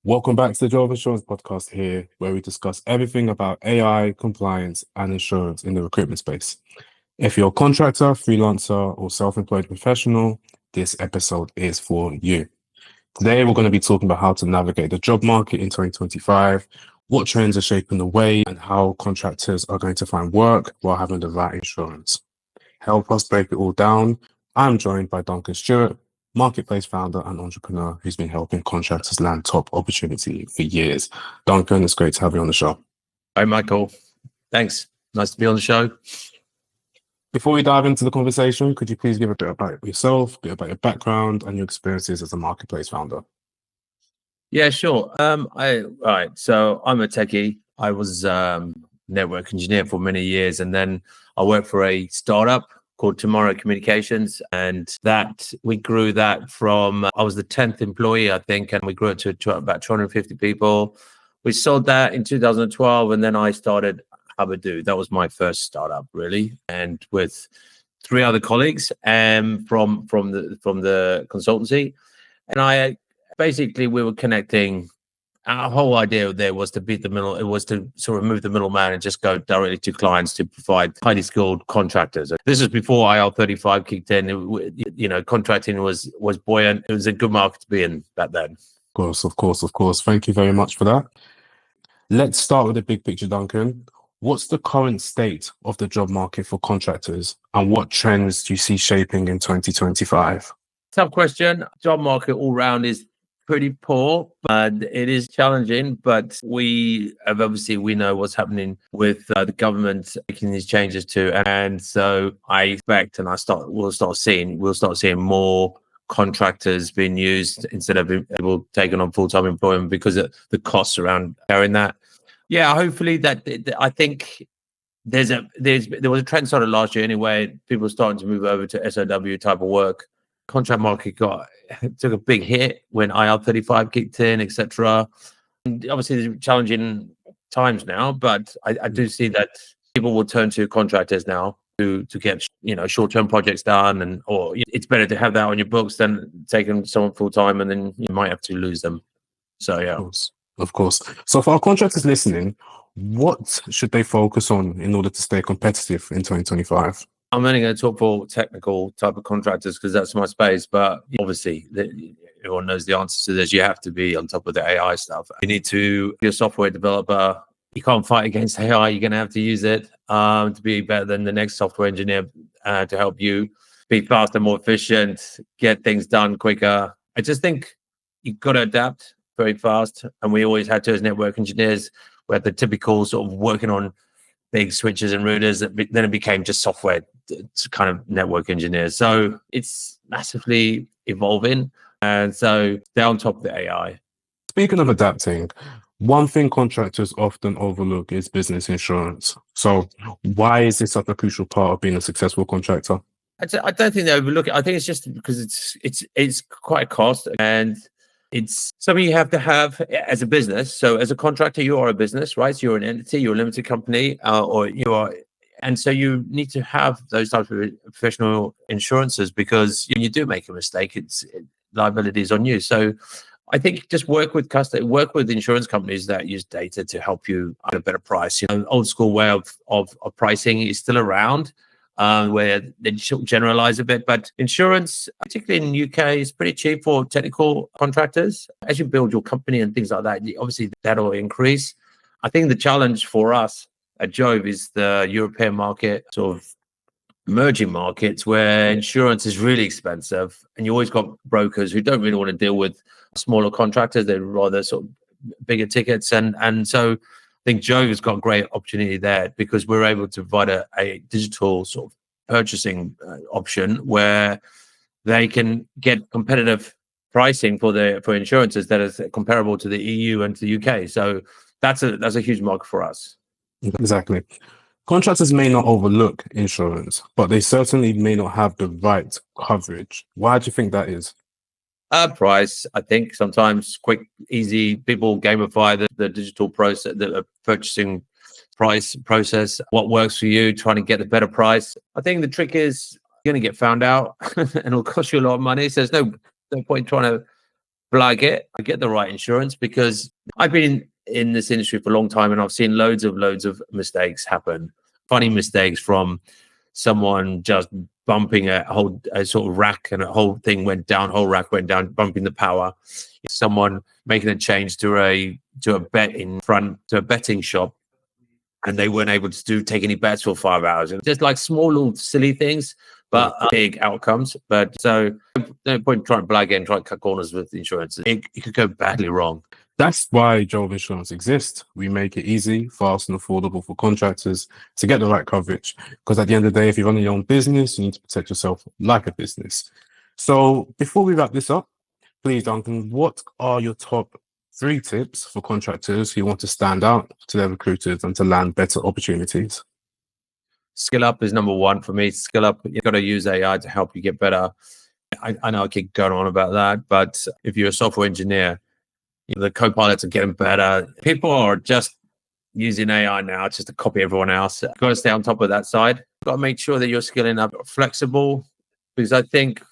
Welcome back to the Jove Insurance Podcast here, where we discuss everything about AI, compliance, and insurance in the recruitment space. If you're a contractor, freelancer, or self-employed professional, this episode is for you. Today, we're going to be talking about how to navigate the job market in 2025, what trends are shaping the way, and how contractors are going to find work while having the right insurance. Help us break it all down. I'm joined by Duncan Stuart, marketplace founder and entrepreneur who's been helping contractors land top opportunity for years. Duncan, it's great to have you on the show. Hi, Michael. Thanks. Nice to be on the show. Before we dive into the conversation, could you please give a bit about yourself, a bit about your background and your experiences as a marketplace founder? Yeah, sure. So I'm a techie. I was network engineer for many years, and then I worked for a startup called Tomorrow Communications, and that we grew that from I was the 10th employee, I think, and we grew it to about 250 people. We sold that in 2012, and then I started Habadoo. That was my first startup, really, and with 3 other colleagues from the consultancy, and I basically we were connecting. Our whole idea there was to beat the middle. It was to sort of remove the middleman and just go directly to clients to provide highly skilled contractors. This is before IL-35 kicked in. Contracting was buoyant. It was a good market to be in back then. Of course. Thank you very much for that. Let's start with the big picture, Duncan. What's the current state of the job market for contractors, and what trends do you see shaping in 2025? Tough question. Job market all round is pretty poor, but it is challenging. But we know what's happening with the government making these changes too, and so I expect, and we'll start seeing more contractors being used instead of people taking on full-time employment because of the costs around carrying that. Yeah, hopefully I think there was a trend started last year anyway. People starting to move over to SOW type of work. Contract market took a big hit when IL-35 kicked in, etc. Obviously, there's challenging times now, but I do see that people will turn to contractors now to get short-term projects done, or it's better to have that on your books than taking someone full-time, and then you might have to lose them. So yeah, of course. So for our contractors listening, what should they focus on in order to stay competitive in 2025? I'm only going to talk for technical type of contractors because that's my space. But obviously, everyone knows the answer to this. You have to be on top of the AI stuff. You need to be a software developer. You can't fight against AI. You're going to have to use it to be better than the next software engineer to help you be faster, more efficient, get things done quicker. I just think you've got to adapt very fast. And we always had to, as network engineers, we had the typical sort of working on big switches and routers. Then it became just software kind of network engineers. So it's massively evolving. And so they're on top of the AI. Speaking of adapting, one thing contractors often overlook is business insurance. So why is this such a crucial part of being a successful contractor? I don't think they overlook it. I think it's just because it's quite a cost, and it's something you have to have as a business. So as a contractor, you are a business, right? So you're an entity, you're a limited company, and so you need to have those types of professional insurances because you do make a mistake, liability is on you. So I think just work with insurance companies that use data to help you at a better price. Old school way of pricing is still around. Where they generalize a bit, but insurance, particularly in the UK, is pretty cheap for technical contractors. As you build your company and things like that, obviously that'll increase. I think the challenge for us at Jove is the European market, sort of emerging markets where insurance is really expensive, and you always got brokers who don't really want to deal with smaller contractors. They'd rather sort of bigger tickets, and so I think Jove has got a great opportunity there because we're able to provide a digital sort of purchasing option where they can get competitive pricing for insurances that is comparable to the EU and to the UK. So that's a huge market for us. Exactly. Contractors may not overlook insurance, but they certainly may not have the right coverage. Why do you think that is? Price, I think sometimes quick, easy. People gamify the digital process, the purchasing price process. What works for you? Trying to get a better price. I think the trick is you're going to get found out, and it'll cost you a lot of money. So there's no point trying to blag it, get the right insurance, because I've been in this industry for a long time and I've seen loads of mistakes happen. Funny mistakes from someone just bumping a sort of rack, and whole rack went down, bumping the power. Someone making a change to a betting shop, and they weren't able to take any bets for 5 hours. And just like small little silly things, but big outcomes. But so no point trying to blag it and try to cut corners with insurance. It could go badly wrong. That's why Jove Insurance exists. We make it easy, fast, and affordable for contractors to get the right coverage. Because at the end of the day, if you're running your own business, you need to protect yourself like a business. So before we wrap this up, please, Duncan, what are your top 3 tips for contractors who want to stand out to their recruiters and to land better opportunities? Skill up is number 1 for me. Skill up. You've got to use AI to help you get better. I know I keep going on about that, but if you're a software engineer, the co-pilots are getting better. People are just using AI now just to copy everyone else. You've got to stay on top of that side. You've got to make sure that you're skilling up, flexible, because I think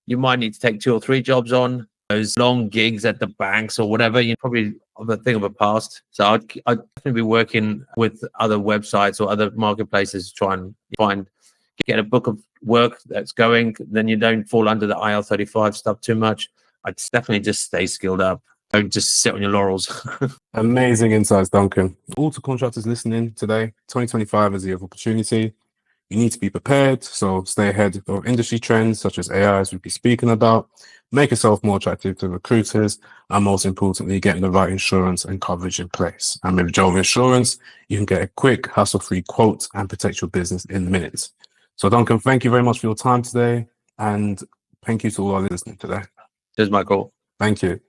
you might need to take 2 or 3 jobs on. Those long gigs at the banks or whatever, you probably a thing of a past. So I'd definitely be working with other websites or other marketplaces to try and get a book of work that's going. Then you don't fall under the IL-35 stuff too much. I'd definitely just stay skilled up. Don't just sit on your laurels. Amazing insights, Duncan. All to contractors listening today, 2025 is the year of opportunity. You need to be prepared, so stay ahead of industry trends such as AI, as we'll be speaking about. Make yourself more attractive to recruiters, and most importantly, getting the right insurance and coverage in place. And with Jove Insurance, you can get a quick, hassle-free quote and protect your business in minutes. So, Duncan, thank you very much for your time today, and thank you to all our listeners today. Cheers, Michael. Thank you.